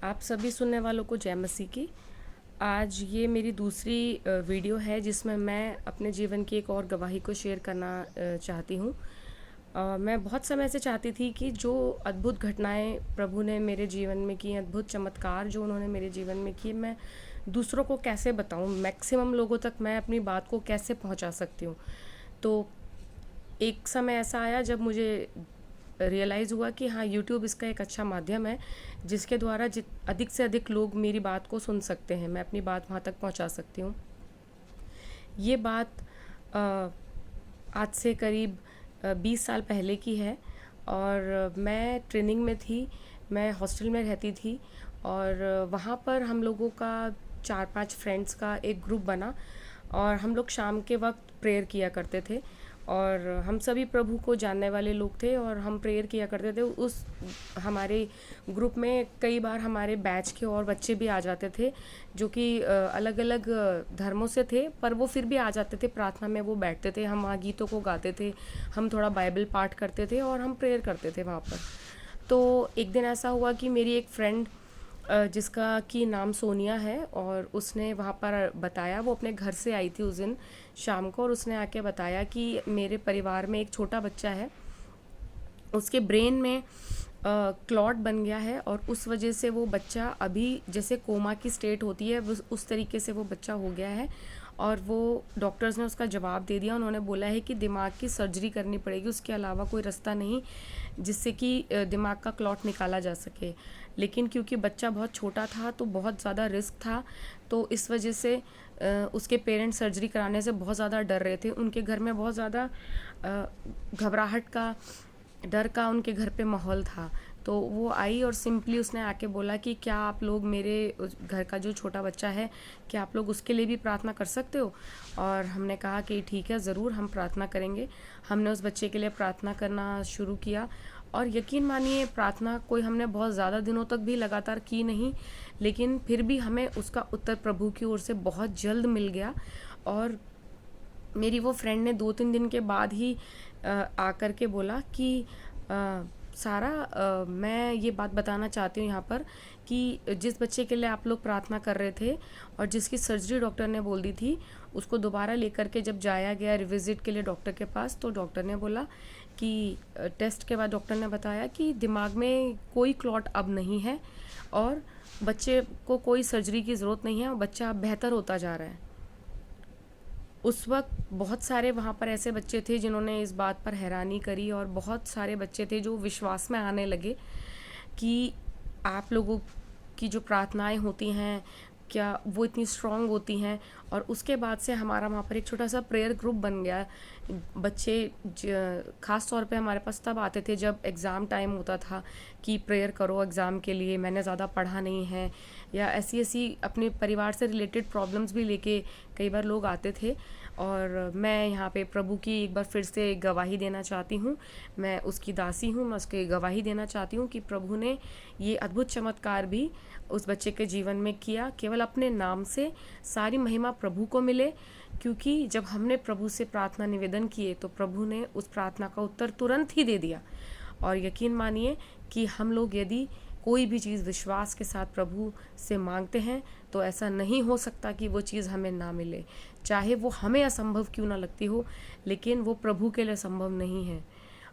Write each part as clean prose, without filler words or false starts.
आप सभी सुनने वालों को जय मसीह की। आज ये मेरी दूसरी वीडियो है जिसमें मैं अपने जीवन की एक और गवाही को शेयर करना चाहती हूँ। मैं बहुत समय से चाहती थी कि जो अद्भुत घटनाएं प्रभु ने मेरे जीवन में की, अद्भुत चमत्कार जो उन्होंने मेरे जीवन में किए, मैं दूसरों को कैसे बताऊं, मैक्सिमम लोगों तक मैं अपनी बात को कैसे पहुंचा सकती हूँ। तो एक समय ऐसा आया जब मुझे रियलाइज़ हुआ कि हाँ, यूट्यूब इसका एक अच्छा माध्यम है जिसके द्वारा अधिक से अधिक लोग मेरी बात को सुन सकते हैं, मैं अपनी बात वहाँ तक पहुँचा सकती हूँ। ये बात अ, आज से करीब 20 साल पहले की है और मैं ट्रेनिंग में थी, मैं हॉस्टल में रहती थी और वहाँ पर हम लोगों का 4-5 फ्रेंड्स का एक ग्रुप बना और हम लोग शाम के वक्त प्रेयर किया करते थे और हम सभी प्रभु को जानने वाले लोग थे और हम प्रेयर किया करते थे। उस हमारे ग्रुप में कई बार हमारे बैच के और बच्चे भी आ जाते थे जो कि अलग अलग धर्मों से थे, पर वो फिर भी आ जाते थे, प्रार्थना में वो बैठते थे, हम वहाँ गीतों को गाते थे, हम थोड़ा बाइबल पाठ करते थे और हम प्रेयर करते थे वहाँ पर। तो एक दिन ऐसा हुआ कि मेरी एक फ्रेंड जिसका कि नाम सोनिया है और उसने वहाँ पर बताया, वो अपने घर से आई थी उस दिन शाम को और उसने आके बताया कि मेरे परिवार में एक छोटा बच्चा है, उसके ब्रेन में क्लॉट बन गया है और उस वजह से वो बच्चा अभी जैसे कोमा की स्टेट होती है उस तरीके से वो बच्चा हो गया है और वो डॉक्टर्स ने उसका जवाब दे दिया। उन्होंने बोला है कि दिमाग की सर्जरी करनी पड़ेगी, उसके अलावा कोई रास्ता नहीं जिससे कि दिमाग का क्लॉट निकाला जा सके। लेकिन क्योंकि बच्चा बहुत छोटा था तो बहुत ज़्यादा रिस्क था, तो इस वजह से उसके पेरेंट्स सर्जरी कराने से बहुत ज़्यादा डर रहे थे। उनके घर में बहुत ज़्यादा घबराहट का, डर का उनके घर पे माहौल था। तो वो आई और सिंपली उसने आके बोला कि क्या आप लोग मेरे घर का जो छोटा बच्चा है, क्या आप लोग उसके लिए भी प्रार्थना कर सकते हो? और हमने कहा कि ठीक है, ज़रूर हम प्रार्थना करेंगे। हमने उस बच्चे के लिए प्रार्थना करना शुरू किया और यकीन मानिए प्रार्थना कोई हमने बहुत ज़्यादा दिनों तक भी लगातार की नहीं, लेकिन फिर भी हमें उसका उत्तर प्रभु की ओर से बहुत जल्द मिल गया। और मेरी वो फ्रेंड ने 2-3 दिन के बाद ही आकर के बोला कि सारा, मैं ये बात बताना चाहती हूँ यहाँ पर कि जिस बच्चे के लिए आप लोग प्रार्थना कर रहे थे और जिसकी सर्जरी डॉक्टर ने बोल दी थी, उसको दोबारा लेकर के जब जाया गया रिविज़िट के लिए डॉक्टर के पास, तो डॉक्टर ने बोला कि टेस्ट के बाद डॉक्टर ने बताया कि दिमाग में कोई क्लॉट अब नहीं है और बच्चे को कोई सर्जरी की ज़रूरत नहीं है और बच्चा अब बेहतर होता जा रहा है। उस वक्त बहुत सारे वहाँ पर ऐसे बच्चे थे जिन्होंने इस बात पर हैरानी करी और बहुत सारे बच्चे थे जो विश्वास में आने लगे कि आप लोगों की जो प्रार्थनाएं होती हैं क्या वो इतनी स्ट्रांग होती हैं। और उसके बाद से हमारा वहाँ पर एक छोटा सा प्रेयर ग्रुप बन गया। बच्चे ख़ास तौर पे हमारे पास तब आते थे जब एग्ज़ाम टाइम होता था कि प्रेयर करो एग्ज़ाम के लिए, मैंने ज़्यादा पढ़ा नहीं है, या ऐसी ऐसी अपने परिवार से रिलेटेड प्रॉब्लम्स भी लेके कई बार लोग आते थे। और मैं यहाँ पे प्रभु की एक बार फिर से गवाही देना चाहती हूँ, मैं उसकी दासी हूँ, मैं उसकी गवाही देना चाहती हूँ कि प्रभु ने ये अद्भुत चमत्कार भी उस बच्चे के जीवन में किया। केवल अपने नाम से सारी महिमा प्रभु को मिले, क्योंकि जब हमने प्रभु से प्रार्थना निवेदन किए तो प्रभु ने उस प्रार्थना का उत्तर तुरंत ही दे दिया। और यकीन मानिए कि हम लोग यदि कोई भी चीज़ विश्वास के साथ प्रभु से मांगते हैं तो ऐसा नहीं हो सकता कि वो चीज़ हमें ना मिले, चाहे वो हमें असंभव क्यों ना लगती हो, लेकिन वो प्रभु के लिए संभव नहीं है।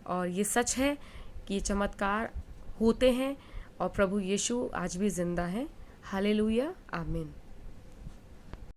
और ये सच है कि ये चमत्कार होते हैं और प्रभु यीशु आज भी ज़िंदा है। हालेलुया, आमीन।